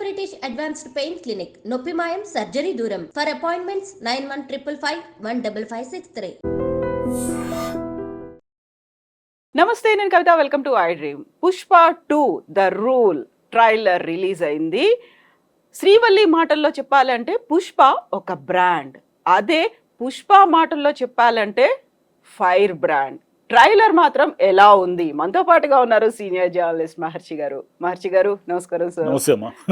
British Advanced Pain Clinic, Noppimayam Surgery Duram. For appointments 9155515563. నమస్తే, నేను Kavitha. Welcome to I dream. Pushpa 2 the rule trailer release అయింది. శ్రీవల్లి మాటల్లో చెప్పాలంటే పుష్ప ఒక బ్రాండ్, అదే పుష్ప మాటల్లో చెప్పాలంటే ఫైర్ బ్రాండ్. ట్రైలర్ మాత్రం ఎలా ఉంది? మనతో పాటుగా ఉన్నారు సీనియర్ జర్నలిస్ట్ మహర్షి గారు. నమస్కారం సార్.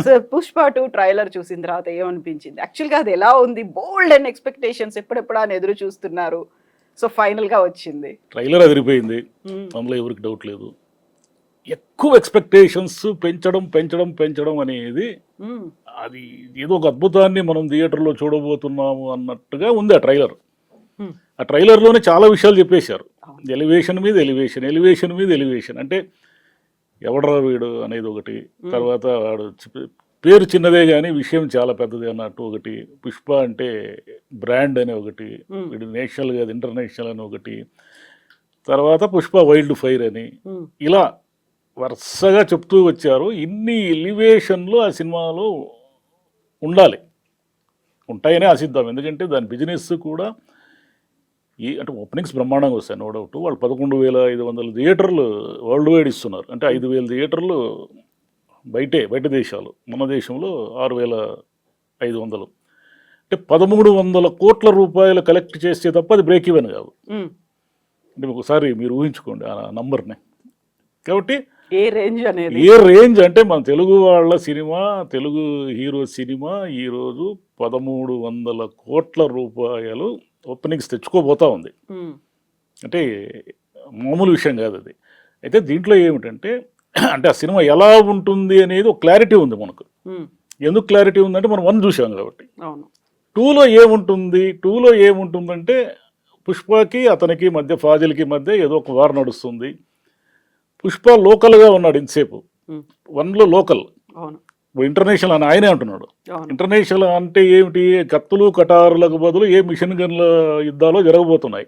సార్, పుష్ప 2 ట్రైలర్ చూసిన తర్వాత ఏమనిపించింది? యాక్చువల్గా అది ఎలా ఉంది? బోల్డ్ అండ్ ఎక్స్పెక్టేషన్స్ ఎప్పుడెప్పుడు అని ఎదురు చూస్తున్నారు. సో ఫైనల్ గా వచ్చింది. ట్రైలర్ అదిరిపోయింది, అందులో ఎవరికి డౌట్ లేదు. ఎక్కువ ఎక్స్పెక్టేషన్స్ పెంచడం అనేది అది ఏదో ఒక అద్భుతాన్ని మనం థియేటర్లో చూడబోతున్నాము అన్నట్టుగా ఉంది ఆ ట్రైలర్. ఆ ట్రైలర్లోనే చాలా విషయాలు చెప్పేశారు. ఎలివేషన్ మీద ఎలివేషన్ అంటే ఎవడరా వీడు అనేది ఒకటి, తర్వాత వాడు పేరు చిన్నదే కానీ విషయం చాలా పెద్దది అన్నట్టు ఒకటి, పుష్ప అంటే బ్రాండ్ అనే ఒకటి, వీడు నేషనల్ కాదు ఇంటర్నేషనల్ అని ఒకటి, తర్వాత పుష్ప వైల్డ్ ఫైర్ అని, ఇలా వరుసగా చెప్తూ వచ్చారు. ఇన్ని ఎలివేషన్లు ఆ సినిమాలో ఉండాలి, ఉంటాయనే ఆశిద్దాం. ఎందుకంటే దాని బిజినెస్ కూడా అంటే ఓపెనింగ్స్ బ్రహ్మాండంగా వస్తాయి, నో డౌట్. వాళ్ళు 11,500 థియేటర్లు వరల్డ్ వైడ్ ఇస్తున్నారు. అంటే 5,000 థియేటర్లు బయట దేశాలు, మన దేశంలో 6,500. అంటే 1,300 కోట్ల రూపాయలు కలెక్ట్ చేస్తే తప్ప అది బ్రేక్ ఈవెన్ కాదు. అంటే ఒకసారి మీరు ఊహించుకోండి ఆ నంబర్ని. కాబట్టి ఏ రేంజ్ అంటే మన తెలుగు వాళ్ళ సినిమా, తెలుగు హీరో సినిమా ఈరోజు 1,300 కోట్ల రూపాయలు ఓపెనింగ్స్ తెచ్చుకోబోతా ఉంది. అంటే మామూలు విషయం కాదు అది. అయితే దీంట్లో ఏమిటంటే, అంటే ఆ సినిమా ఎలా ఉంటుంది అనేది ఒక క్లారిటీ ఉంది మనకు. ఎందుకు క్లారిటీ ఉందంటే మనం 1 చూసాం కాబట్టి. 2లో ఏముంటుందంటే పుష్పకి అతనికి మధ్య, ఫాజిల్కి మధ్య ఏదో ఒక వార్ నడుస్తుంది. పుష్ప లోకల్గా ఉన్నాడు ఇంతసేపు. 1లో లోకల్, ఇంటర్నేషనల్ అని ఆయనే అంటున్నాడు. ఇంటర్నేషనల్ అంటే ఏమిటి? కత్తులు కటారులకు బదులు ఏ మిషన్ గన్ల యుద్ధాలు జరగబోతున్నాయి.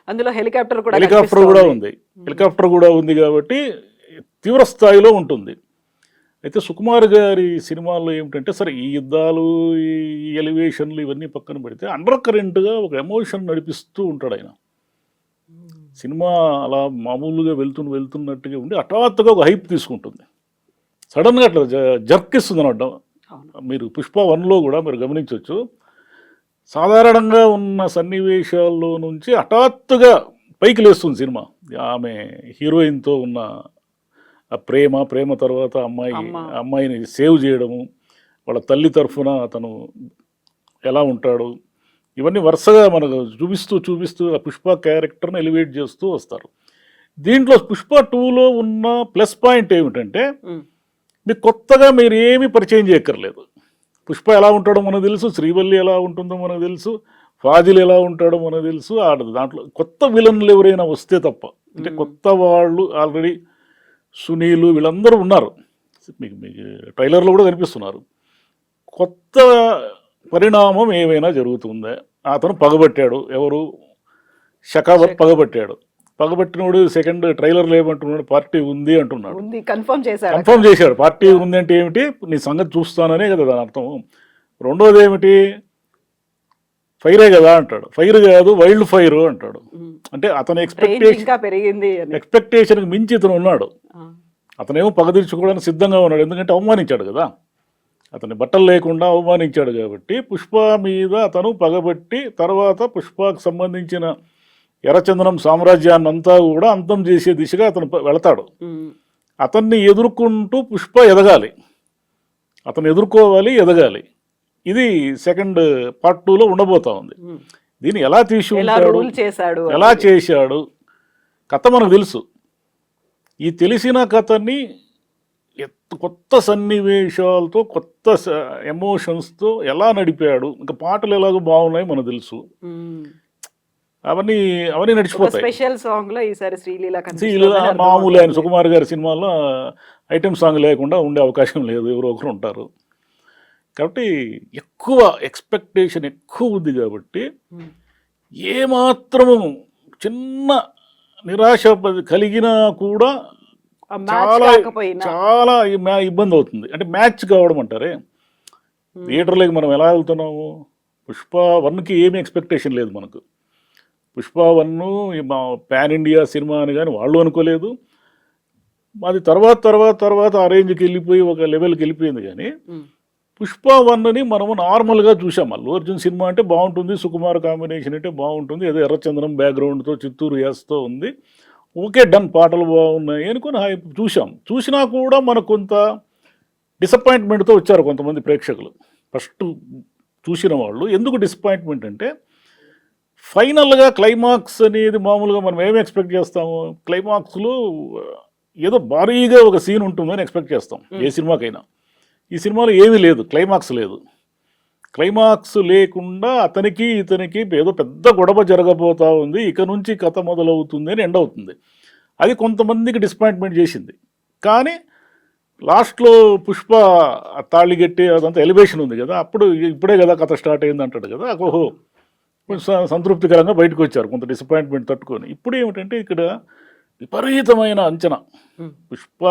అందులో హెలికాప్టర్ కూడా ఉంది కాబట్టి తీవ్ర స్థాయిలో ఉంటుంది. అయితే సుకుమార్ గారి సినిమాల్లో ఏమిటంటే, సరే ఈ యుద్ధాలు, ఈ ఎలివేషన్లు ఇవన్నీ పక్కన పెడితే అండర్ కరెంట్గా ఒక ఎమోషన్ నడిపిస్తూ ఉంటాడు ఆయన. సినిమా అలా మామూలుగా వెళ్తున్నట్టుగా ఉండి హఠాత్తుగా ఒక హైప్ తీసుకుంటుంది, సడన్గా అట్లా జర్క్ ఇస్తుంది అన్నమాట. మీరు పుష్ప 1లో కూడా మీరు గమనించవచ్చు, సాధారణంగా ఉన్న సన్నివేశాల్లో నుంచి హఠాత్తుగా పైకి లేస్తుంది సినిమా. ఆమె హీరోయిన్తో ఉన్న ఆ ప్రేమ తర్వాత అమ్మాయిని సేవ్ చేయడము, వాళ్ళ తల్లి తరఫున అతను ఎలా ఉంటాడు, ఇవన్నీ వరుసగా మనకు చూపిస్తూ ఆ పుష్ప క్యారెక్టర్ని ఎలివేట్ చేస్తూ వస్తారు. దీంట్లో పుష్ప 2లో ఉన్న ప్లస్ పాయింట్ ఏమిటంటే, మీకు కొత్తగా మీరు ఏమీ పరిచయం చేయక్కర్లేదు. పుష్ప ఎలా ఉంటాడో మనకు తెలుసు, శ్రీవల్లి ఎలా ఉంటుందో మనకు తెలుసు, ఫాజిల్ ఎలా ఉంటాడో మనకు తెలుసు. దాంట్లో కొత్త విలన్లు ఎవరైనా వస్తే తప్ప, అంటే కొత్త వాళ్ళు ఆల్రెడీ సునీలు వీళ్ళందరూ ఉన్నారు, మీకు ట్రైలర్లో కూడా కనిపిస్తున్నారు. కొత్త పరిణామం ఏమైనా జరుగుతుందా? అతను పగబట్టాడు, ఎవరు? షకావత్ పగబట్టినోడు సెకండ్ ట్రైలర్లో ఏమంటున్నాడు? పార్టీ ఉంది అంటున్నాడు. కన్ఫర్మ్ చేశాడు. పార్టీ ఉంది అంటే ఏమిటి? నీ సంగతి చూస్తాననే కదా దాని అర్థం. రెండోది ఏమిటి? ఫైరే కదా అంటాడు. ఫైర్ కాదు, వైల్డ్ ఫైర్ అంటాడు. అంటే అతని ఎక్స్పెక్టేషన్కి మించి ఇతను ఉన్నాడు. అతనేమో పగ తీర్చుకోవడానికి సిద్ధంగా ఉన్నాడు, ఎందుకంటే అవమానించాడు కదా, అతని బట్టలు లేకుండా అవమానించాడు. కాబట్టి పుష్ప మీద అతను పగబట్టి తర్వాత పుష్పకు సంబంధించిన ఎర్రచందనం సామ్రాజ్యాన్ని అంతా కూడా అంతం చేసే దిశగా అతను వెళతాడు. అతన్ని ఎదుర్కొంటూ పుష్ప ఎదగాలి, అతను ఎదుర్కోవాలి, ఎదగాలి. ఇది సెకండ్ పార్ట్ 2లో ఉండబోతా ఉంది. దీన్ని ఎలా ఎలా చేశాడు కథ మనకు తెలుసు. ఈ తెలిసిన కథని కొత్త సన్నివేశాలతో, కొత్త ఎమోషన్స్తో ఎలా నడిపాడు. ఇంకా పాటలు ఎలాగో బాగున్నాయి మనకు తెలుసు. అవన్నీ నడిచిపోతాయి. స్పెషల్ సాంగ్ లో ఈసారి శ్రీలీల మామూలు ఆయన సుకుమార్ గారి సినిమాలో ఐటెం సాంగ్ లేకుండా ఉండే అవకాశం లేదు, ఎవరో ఒకరు ఉంటారు. కాబట్టి ఎక్కువ ఎక్స్పెక్టేషన్ ఎక్కువ ఉంది. కాబట్టి ఏమాత్రము చిన్న నిరాశ కలిగినా కూడా ఆ మ్యాచ్ చాలా కాకపోయినా చాలా ఇబ్బంది అవుతుంది. అంటే మ్యాచ్ కావడం అంటారే, థియేటర్లోకి మనం ఎలా వెళ్తున్నాము? పుష్ప 1కి ఏమీ ఎక్స్పెక్టేషన్ లేదు మనకు. పుష్ప 1 పాన్ ఇండియా సినిమా అని కానీ వాళ్ళు అనుకోలేదు. అది తర్వాత ఆ రేంజ్కి వెళ్ళిపోయి ఒక లెవెల్కి వెళ్ళిపోయింది. కానీ పుష్ప 1ని మనము నార్మల్గా చూసాం. అల్లు అర్జున్ సినిమా అంటే బాగుంటుంది, సుకుమార్ కాంబినేషన్ అంటే బాగుంటుంది, ఏదో ఎర్రచంద్రం బ్యాక్గ్రౌండ్తో చిత్తూరు యాస్తో ఉంది, ఓకే డన్, పాటలు బాగున్నాయి అనుకుని చూసాం. చూసినా కూడా మనకు కొంత డిసప్పాయింట్మెంట్తో వచ్చారు కొంతమంది ప్రేక్షకులు. ఫస్ట్ చూసిన వాళ్ళు ఎందుకు డిసప్పాయింట్మెంట్ అంటే, ఫైనల్గా క్లైమాక్స్ అనేది మామూలుగా మనం ఏమి ఎక్స్పెక్ట్ చేస్తాము? క్లైమాక్స్లో ఏదో భారీగా ఒక సీన్ ఉంటుందని ఎక్స్పెక్ట్ చేస్తాం ఏ సినిమాకైనా. ఈ సినిమాలో ఏమీ లేదు, క్లైమాక్స్ లేదు. క్లైమాక్స్ లేకుండా అతనికి ఇతనికి ఏదో పెద్ద గొడవ జరగబోతా ఉంది, ఇక నుంచి కథ మొదలవుతుంది అని ఎండ్ అవుతుంది. అది కొంతమందికి డిసప్పాయింట్మెంట్ చేసింది. కానీ లాస్ట్లో పుష్ప తాళిగట్టి అదంతా ఎలివేషన్ ఉంది కదా, ఇప్పుడే కదా కథ స్టార్ట్ అయింది అంటాడు కదా, ఓహో కొంచెం సంతృప్తికరంగా బయటకు వచ్చారు కొంత డిసప్పాయింట్మెంట్ తట్టుకొని. ఇప్పుడు ఏమిటంటే ఇక్కడ విపరీతమైన అంచనా. పుష్ప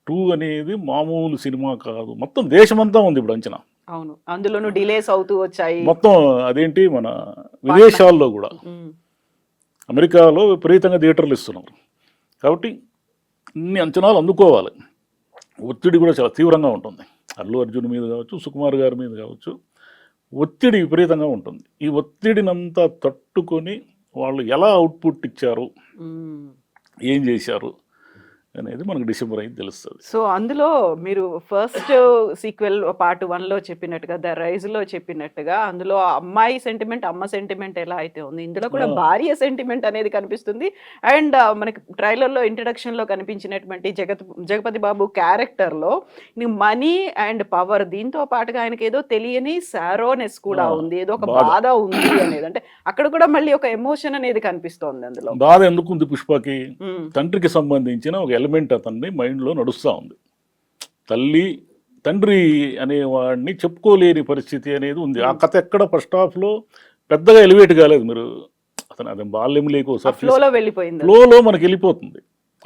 2 అనేది మామూలు సినిమా కాదు, మొత్తం దేశమంతా ఉంది ఇప్పుడు అంచనా. అవును, అందులోనూ డిలేస్ అవుతూ వచ్చాయి మొత్తం. అదేంటి మన విదేశాల్లో కూడా, అమెరికాలో విపరీతంగా థియేటర్లు ఇస్తున్నారు. కాబట్టి ఇన్ని అంచనాలు అందుకోవాలి. ఒత్తిడి కూడా చాలా తీవ్రంగా ఉంటుంది. అల్లు అర్జున్ మీద కావచ్చు, సుకుమార్ గారి మీద కావచ్చు, ఒత్తిడి విపరీతంగా ఉంటుంది. ఈ ఒత్తిడినంతా తట్టుకొని వాళ్ళు ఎలా అవుట్పుట్ ఇచ్చారు, ఏం చేశారు అనేది మనకు డిసెంబర్ అయితే తెలుస్తుంది. సో అందులో మీరు ఫస్ట్ సీక్వెల్ పార్ట్ 1లో చెప్పినట్టుగా, ద రైజ్లో చెప్పినట్టుగా, అందులో అమ్మాయి సెంటిమెంట్, అమ్మ సెంటిమెంట్ ఎలా అయితే ఉంది, ఇందులో కూడా భార్య సెంటిమెంట్ అనేది కనిపిస్తుంది. అండ్ మనకి ట్రైలర్లో ఇంట్రడక్షన్లో కనిపించినటువంటి జగపతి బాబు క్యారెక్టర్లో మనీ అండ్ పవర్, దీంతో పాటుగా ఆయనకి ఏదో తెలియని సారోనెస్ కూడా ఉంది, ఏదో ఒక బాధ ఉంది అనేది. అంటే అక్కడ కూడా మళ్ళీ ఒక ఎమోషన్ అనేది కనిపిస్తోంది. అందులో బాధ ఎందుకు ఉంది? పుష్పకి తండ్రికి సంబంధించిన ఒక ఎలిమెంట్ అతన్ని మైండ్లో నడుస్తూ ఉంది. తండ్రి అనేవాడిని చెప్పుకోలేని పరిస్థితి అనేది ఉంది. ఆ కథ ఎక్కడ ఫస్ట్ హాఫ్లో పెద్దగా ఎలివేట్ కాలేదు. మీరు అతను బాల్యం లేకోసారి ఫ్లోలో మనకి వెళ్ళిపోతుంది.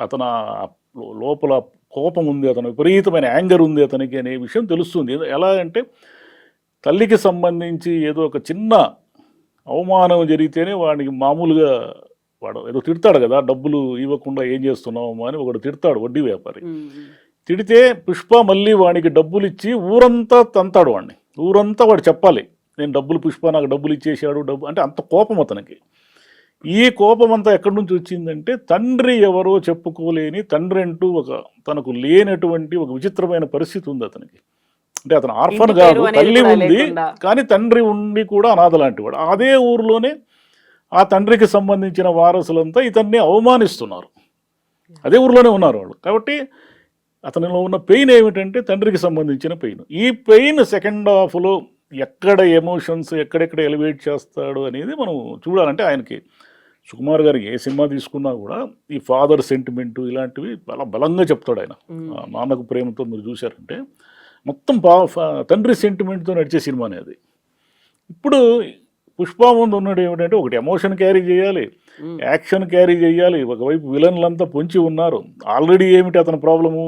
అతను లోపల కోపం ఉంది, అతను విపరీతమైన యాంగర్ ఉంది అతనికి అనే విషయం తెలుస్తుంది. ఎలా అంటే తల్లికి సంబంధించి ఏదో ఒక చిన్న అవమానం జరిగితేనే వాడికి మామూలుగా వాడు ఏదో తిడతాడు కదా, డబ్బులు ఇవ్వకుండా ఏం చేస్తున్నావు అని ఒకడు తిడతాడు, వడ్డీ వ్యాపారి. తిడితే పుష్ప మళ్ళీ వాడికి డబ్బులు ఇచ్చి ఊరంతా తంతాడు వాడిని. ఊరంతా వాడు చెప్పాలి, నేను డబ్బులు, పుష్ప నాకు డబ్బులు ఇచ్చేసాడు, అంటే అంత కోపం అతనికి. ఈ కోపం అంతా ఎక్కడి నుంచి వచ్చిందంటే, తండ్రి ఎవరో చెప్పుకోలేని, తండ్రి అంటూ తనకు లేనటువంటి ఒక విచిత్రమైన పరిస్థితి ఉంది అతనికి. అంటే అతను ఆర్ఫన్ కాదు, తల్లి ఉంది కానీ తండ్రి ఉండి కూడా అనాథ లాంటి వాడు. అదే ఊరిలోనే ఆ తండ్రికి సంబంధించిన వారసులంతా ఇతన్ని అవమానిస్తున్నారు, అదే ఊరిలోనే ఉన్నారు వాళ్ళు. కాబట్టి అతనిలో ఉన్న పెయిన్ ఏమిటంటే తండ్రికి సంబంధించిన పెయిన్. ఈ పెయిన్ సెకండ్ హాఫ్లో ఎక్కడ ఎమోషన్స్ ఎక్కడెక్కడ ఎలివేట్ చేస్తాడు అనేది మనం చూడాలంటే, ఆయనకి సుకుమార్ గారికి ఏ సినిమా తీసుకున్నా కూడా ఈ ఫాదర్ సెంటిమెంటు ఇలాంటివి చాలా బలంగా చెప్తాడు ఆయన. నాన్నకు ప్రేమతో మీరు చూశారంటే మొత్తం తండ్రి సెంటిమెంట్తో నడిచే సినిమా అనేది. ఇప్పుడు పుష్ప ముందు ఉన్నది ఏమిటంటే, ఒకటి ఎమోషన్ క్యారీ చేయాలి, యాక్షన్ క్యారీ చేయాలి, ఒకవైపు విలన్లంతా పొంచి ఉన్నారు. ఆల్రెడీ ఏమిటి అతని ప్రాబ్లము?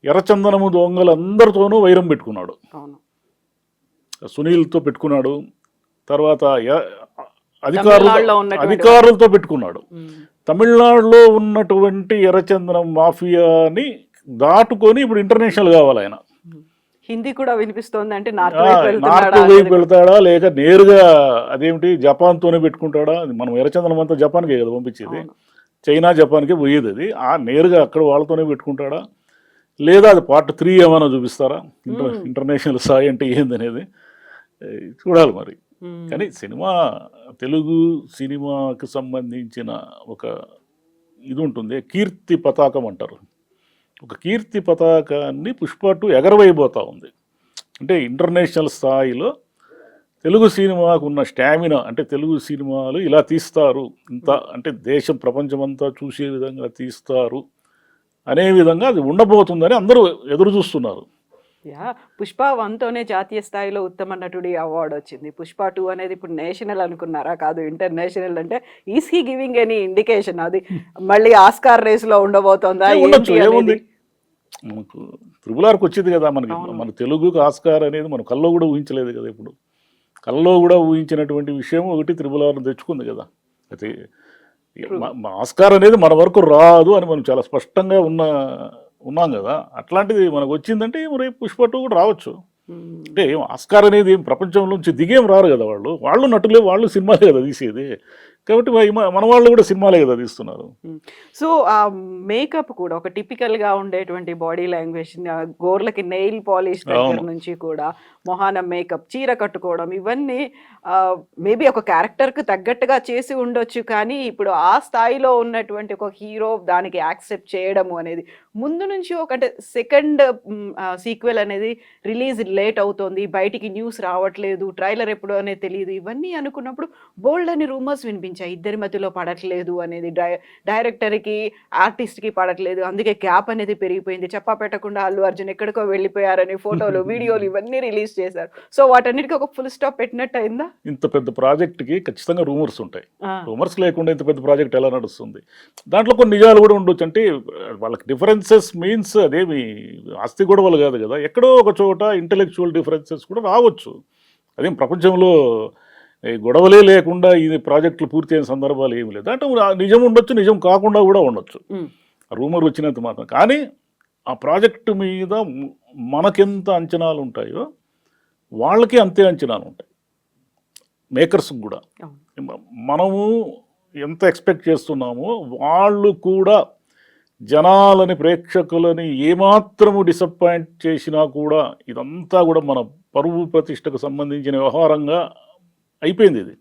ఎర్రచందనము దొంగలు అందరితోనూ వైరం పెట్టుకున్నాడు, సునీల్తో పెట్టుకున్నాడు, తర్వాత అధికారులతో పెట్టుకున్నాడు. తమిళనాడులో ఉన్నటువంటి ఎర్రచందనం మాఫియాని దాటుకొని ఇప్పుడు ఇంటర్నేషనల్ కావాలి ఆయన. హిందీ కూడా వినిపిస్తోంది అంటే నార్త్ వైపు వెళ్తాడా లేక నేరుగా అదేమిటి జపాన్తోనే పెట్టుకుంటాడా? మనం ఎర్రచందనం అంతా జపాన్కే కదా పంపించేది, చైనా జపాన్కే పోయేది. అది నేరుగా అక్కడ వాళ్ళతోనే పెట్టుకుంటాడా లేదా అది పార్ట్ 3 ఏమైనా చూపిస్తారా? ఇంటర్నేషనల్ స్థాయి అంటే ఏందనేది చూడాలి మరి. కానీ సినిమా, తెలుగు సినిమాకి సంబంధించిన ఒక ఇది ఉంటుంది, కీర్తి పతాకం అంటారు. ఒక కీర్తి పతాకాన్ని పుష్ప 2 ఎగరవైపోతూ ఉంది. అంటే ఇంటర్నేషనల్ స్థాయిలో తెలుగు సినిమాకు ఉన్న స్టామినా, అంటే తెలుగు సినిమాలు ఇలా తీస్తారు, ఇంత అంటే దేశం ప్రపంచమంతా చూసే విధంగా తీస్తారు అనే విధంగా అది ఉండబోతుందని అందరూ ఎదురు చూస్తున్నారు. యా పుష్ప 1తోనే జాతీయ స్థాయిలో ఉత్తమ నటుడి అవార్డు వచ్చింది. పుష్ప 2 అనేది ఇప్పుడు నేషనల్ అనుకున్నారా? కాదు, ఇంటర్నేషనల్. అంటే is he giving any indication అది మళ్ళీ ఆస్కార్ రేస్ లో ఉండబోతోందా? ఉండొచ్చు, ఏంటి ఏముంది, అనేది? మనకు త్రిబులార్కి వచ్చింది కదా మనకి. మన తెలుగుకి ఆస్కార్ అనేది మనం కల్లో కూడా ఊహించలేదు కదా. ఇప్పుడు కల్లో కూడా ఊహించినటువంటి విషయం ఒకటి త్రిబులార్ను తెచ్చుకుంది కదా. అయితే ఆస్కార్ అనేది మన వరకు రాదు అని మనం చాలా స్పష్టంగా ఉన్నాం కదా. అట్లాంటిది మనకు వచ్చిందంటే రేపు పుష్ప 2 కూడా రావచ్చు. అంటే ఏం ఆస్కార్ అనేది ఏం ప్రపంచంలోంచి దిగేం రారు కదా. వాళ్ళు నటులే, వాళ్ళు సినిమాలే కదా తీసేది. కాబట్టి మన వాళ్ళు కూడా సినిమాలే కదా తీస్తున్నారు. సో ఆ మేకప్ కూడా ఒక టిపికల్ గా ఉండేటువంటి బాడీ లాంగ్వేజ్, గోర్లకి నెయిల్ పాలిష్ దగ్గర నుంచి కూడా మొహాన మేకప్, చీర కట్టుకోవడం, ఇవన్నీ మేబీ ఒక క్యారెక్టర్ కు తగ్గట్టుగా చేసి ఉండొచ్చు. కానీ ఇప్పుడు ఆ స్థాయిలో ఉన్నటువంటి ఒక హీరో దానికి యాక్సెప్ట్ చేయడము అనేది ముందు నుంచి అంటే సెకండ్ సీక్వెల్ అనేది రిలీజ్ లేట్ అవుతోంది, బయటికి న్యూస్ రావట్లేదు, ట్రైలర్ ఎప్పుడు అనేది తెలియదు, ఇవన్నీ అనుకున్నప్పుడు బోల్డ్ అని రూమర్స్ వినిపించాయి. ఇద్దరి మధ్యలో పడట్లేదు అనేది, డైరెక్టర్కి ఆర్టిస్ట్కి పడట్లేదు, అందుకే గ్యాప్ అనేది పెరిగిపోయింది, చెప్పా పెట్టకుండా అల్లు అర్జున్ ఎక్కడికో వెళ్ళిపోయారని ఫోటోలు వీడియోలు ఇవన్నీ రిలీజ్ చేశారు. సో వాటన్నిటికీ ఒక ఫుల్ స్టాప్ పెట్టినట్టు అయిందా? ఇంత పెద్ద ప్రాజెక్ట్కి ఖచ్చితంగా రూమర్స్ ఉంటాయి. రూమర్స్ లేకుండా ఇంత పెద్ద ప్రాజెక్ట్ ఎలా నడుస్తుంది? దాంట్లో కొన్ని నిజాలు కూడా ఉండొచ్చు. అంటే వాళ్ళకి డిఫరెన్సెస్ మీన్స్ అదేమి ఆస్తి గొడవలు కాదు కదా. ఎక్కడో ఒక చోట ఇంటెలెక్చువల్ డిఫరెన్సెస్ కూడా రావచ్చు. అదేం ప్రపంచంలో గొడవలే లేకుండా ఈ ప్రాజెక్టులు పూర్తి అయిన సందర్భాలు ఏమి లేదు. అంటే నిజం ఉండొచ్చు, నిజం కాకుండా కూడా ఉండొచ్చు, రూమర్ వచ్చినంత మాత్రం. కానీ ఆ ప్రాజెక్టు మీద మనకెంత అంచనాలు ఉంటాయో వాళ్ళకి అంతే అంచనాలు ఉంటాయి, మేకర్స్కి కూడా. మనము ఎంత ఎక్స్పెక్ట్ చేస్తున్నామో వాళ్ళు కూడా జనాలని, ప్రేక్షకులని ఏమాత్రము డిసప్పాయింట్ చేసినా కూడా ఇదంతా కూడా మన పరువు ప్రతిష్టకు సంబంధించిన వ్యవహారంగా అయిపోయింది. ఇది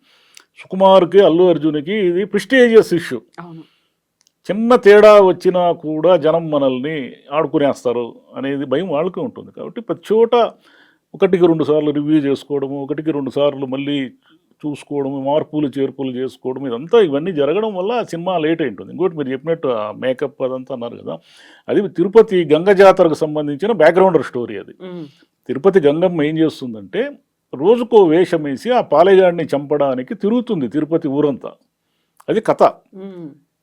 సుకుమార్కి, అల్లు అర్జున్కి ఇది ప్రెస్టీజియస్ ఇష్యూ. చిన్న తేడా వచ్చినా కూడా జనం మనల్ని ఆడుకునేస్తారు అనేది భయం వాళ్ళకి ఉంటుంది. కాబట్టి ప్రతి చోట 1-2 సార్లు రివ్యూ చేసుకోవడము, 1-2 సార్లు మళ్ళీ చూసుకోవడము, మార్పులు చేర్పులు చేసుకోవడం, ఇవన్నీ జరగడం వల్ల సినిమా లేట్ అయి ఉంటుంది. ఇంకోటి మీరు చెప్పినట్టు ఆ మేకప్ అదంతా అన్నారు కదా, అది తిరుపతి గంగ జాతరకు సంబంధించిన బ్యాక్గ్రౌండర్ స్టోరీ. అది తిరుపతి గంగమ్మ ఏం చేస్తుందంటే రోజుకో వేషం వేసి ఆ పాలెగాడిని చంపడానికి తిరుగుతుంది తిరుపతి ఊరంతా. అది కథ.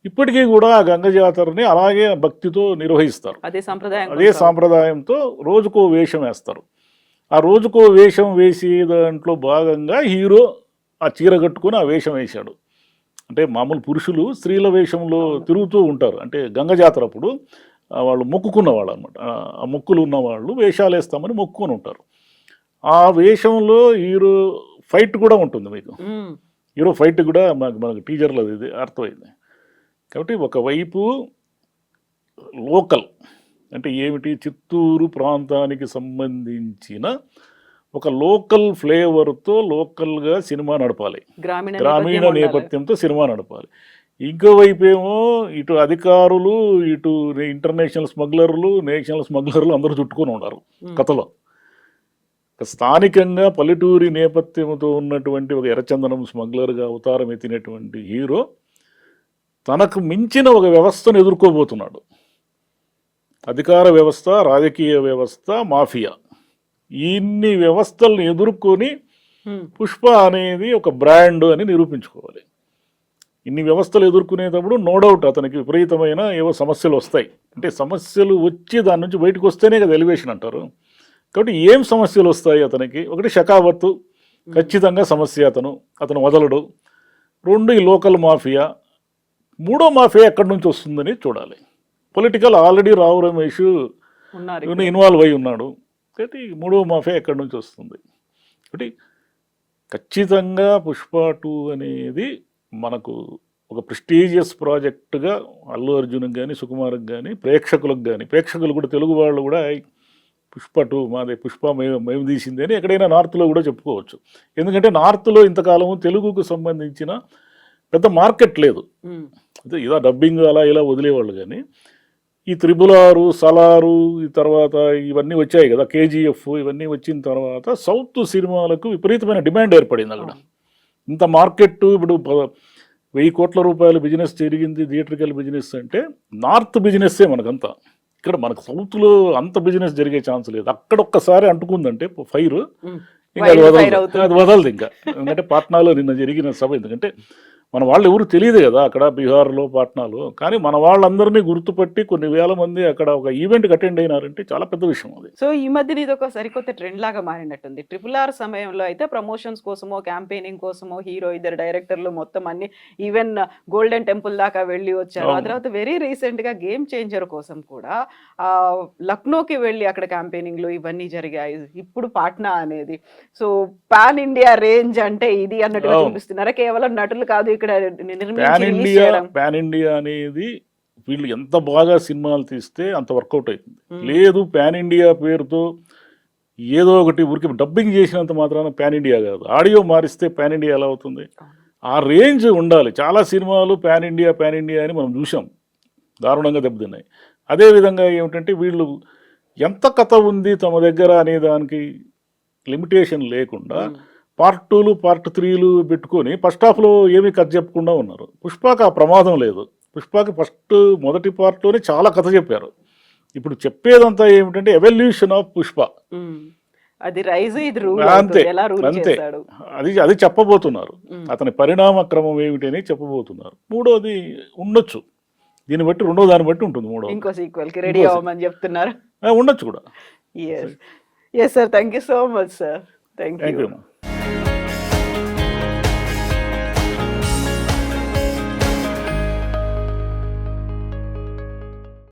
ఇప్పటికీ కూడా ఆ గంగ జాతరని అలాగే భక్తితో నిర్వహిస్తారు. అదే సాంప్రదాయంతో రోజుకో వేషం వేస్తారు. ఆ రోజుకో వేషం వేసి దాంట్లో భాగంగా హీరో ఆ చీర కట్టుకుని ఆ వేషం వేశాడు. అంటే మామూలు పురుషులు స్త్రీల వేషంలో తిరుగుతూ ఉంటారు. అంటే గంగ జాతర అప్పుడు వాళ్ళు మొక్కుకున్న వాళ్ళు అనమాట. ఆ మొక్కులు ఉన్న వాళ్ళు వేషాలు వేస్తామని మొక్కుకొని ఉంటారు. ఆ వేషంలో హీరో ఫైట్ కూడా ఉంటుంది. మీకు హీరో ఫైట్ కూడా మనకు టీజర్లో ఇది అర్థమైంది. కాబట్టి ఒకవైపు లోకల్ అంటే ఏమిటి, చిత్తూరు ప్రాంతానికి సంబంధించిన ఒక లోకల్ ఫ్లేవర్తో లోకల్గా సినిమా నడపాలి, గ్రామీణ నేపథ్యంతో సినిమా నడపాలి. ఇంకోవైపు ఏమో ఇటు అధికారులు, ఇటు ఇంటర్నేషనల్ స్మగ్లర్లు, నేషనల్ స్మగ్లర్లు అందరూ చుట్టుకొని ఉన్నారు కథలో. స్థానికంగా పల్లెటూరి నేపథ్యంతో ఉన్నటువంటి ఒక ఎర్రచందనం స్మగ్లర్గా అవతారం ఎత్తినటువంటి హీరో తనకు మించిన ఒక వ్యవస్థను ఎదుర్కోబోతున్నాడు. అధికార వ్యవస్థ, రాజకీయ వ్యవస్థ, మాఫియా, ఇన్ని వ్యవస్థలను ఎదుర్కొని పుష్ప అనేది ఒక బ్రాండ్ అని నిరూపించుకోవాలి. ఇన్ని వ్యవస్థలు ఎదుర్కొనేటప్పుడు నో డౌట్ అతనికి విపరీతమైన ఏవో సమస్యలు వస్తాయి. అంటే సమస్యలు వచ్చి దాని నుంచి బయటకు వస్తేనే కదా ఎలివేషన్ అంటారు. కాబట్టి ఏం సమస్యలు వస్తాయి అతనికి? ఒకటి షకావత్తు, ఖచ్చితంగా సమస్య, అతను వదలడు. 2 ఈ లోకల్ మాఫియా. 3వ మాఫియా ఎక్కడి నుంచి వస్తుందని చూడాలి. Political already Rao Ramesh involve అయి ఉన్నాడు. కాబట్టి 3వ మాఫియా ఎక్కడి నుంచి వస్తుంది? కాబట్టి ఖచ్చితంగా పుష్ప 2 అనేది మనకు ఒక ప్రెస్టీజియస్ ప్రాజెక్టుగా అల్లు అర్జున్కి కానీ, సుకుమార్కి కానీ, ప్రేక్షకులకు కానీ, ప్రేక్షకులు కూడా తెలుగు వాళ్ళు కూడా పుష్ప 2 మాదే, పుష్ప మేము తీసింది అని ఎక్కడైనా నార్త్లో కూడా చెప్పుకోవచ్చు. ఎందుకంటే నార్త్లో ఇంతకాలము తెలుగుకు సంబంధించిన పెద్ద మార్కెట్ లేదు. అదే ఇలా డబ్బింగ్ అలా ఇలా వదిలేవాళ్ళు. కానీ ఈ త్రిబులారు, సలారు, ఈ తర్వాత ఇవన్నీ వచ్చాయి కదా, కేజీఎఫ్, ఇవన్నీ వచ్చిన తర్వాత సౌత్ సినిమాలకు విపరీతమైన డిమాండ్ ఏర్పడింది అక్కడ. ఇంత మార్కెట్ ఇప్పుడు 1000 కోట్ల రూపాయల బిజినెస్ జరిగింది థియేట్రికల్ బిజినెస్ అంటే నార్త్ బిజినెస్సే మనకంతా. ఇక్కడ మనకు సౌత్లో అంత బిజినెస్ జరిగే ఛాన్స్ లేదు. అక్కడ ఒక్కసారి అంటుకుందంటే ఫైర్ ఇంకా అది వదలదు, అది వదలదు ఇంకా. ఎందుకంటే పాట్నాలో నిన్న జరిగిన సభ, ఎందుకంటే మన వాళ్ళు ఎవరు తెలియదు కదా అక్కడ బీహార్లో పాట్నాలో, కానీ మన వాళ్ళందరినీ గుర్తుపట్టి కొన్ని వేల మంది అక్కడ ఒక ఈవెంట్కి అటెండ్ అయినారంటే చాలా పెద్ద విషయం అది. సో ఈ మధ్యన ఇది ఒక సరికొత్త ట్రెండ్ లాగా మారినట్టుంది. RRR సమయంలో అయితే ప్రమోషన్స్ కోసమో క్యాంపెయినింగ్ కోసమో హీరో, ఇద్దరు డైరెక్టర్లు మొత్తం అన్ని ఈవెన్ గోల్డెన్ టెంపుల్ దాకా వెళ్ళి వచ్చారు. ఆ తర్వాత వెరీ రీసెంట్ గా గేమ్ చేంజర్ కోసం కూడా లక్నోకి వెళ్ళి అక్కడ క్యాంపెయినింగ్లు ఇవన్నీ జరిగాయి. ఇప్పుడు పాట్నా అనేది సో పాన్ ఇండియా రేంజ్ అంటే ఇది అన్నట్టుగా చూపిస్తున్నారా? కేవలం నటులు కాదు ఇక్కడ పాన్ ఇండియా అనేది వీళ్ళు ఎంత బాగా సినిమాలు తీస్తే అంత వర్కౌట్ అవుతుంది. లేదు పాన్ ఇండియా పేరుతో ఏదో ఒకటి ఊరికి డబ్బింగ్ చేసినంత మాత్రాన పాన్ ఇండియా కాదు. ఆడియో మారిస్తే పాన్ ఇండియా ఎలా అవుతుంది? ఆ రేంజ్ ఉండాలి. చాలా సినిమాలు పాన్ ఇండియా అని మనం చూసాం, దారుణంగా దెబ్బతిన్నాయి. అదేవిధంగా ఏమిటంటే వీళ్ళు ఎంత కథ ఉంది తమ దగ్గర అనే దానికి లిమిటేషన్ లేకుండా పార్ట్ 2లు పార్ట్ 3లు పెట్టుకొని ఫస్ట్ హాఫ్లో ఏమీ కథ చెప్పకుండా ఉన్నారు. పుష్పకి ఆ ప్రమాదం లేదు. పుష్పకి మొదటి పార్ట్లోనే చాలా కథ చెప్పారు. ఇప్పుడు చెప్పేదంతా ఏమిటంటే ఎవల్యూషన్ ఆఫ్ పుష్ప, అది రైజ్, ఇది రూల్, అంతే అంతే. అది చెప్పబోతున్నారు. అతని పరిణామ క్రమం ఏమిటని చెప్పబోతున్నారు. మూడోది ఉండొచ్చు, దీన్ని బట్టి రెండో దాన్ని బట్టి ఉంటుంది. మూడో ఇంకో సీక్వెల్ కి రెడీ అవ్వమని చెప్తున్నారు. ఉండొచ్చు కూడా. Yes sir, thank you so much sir. Thank you.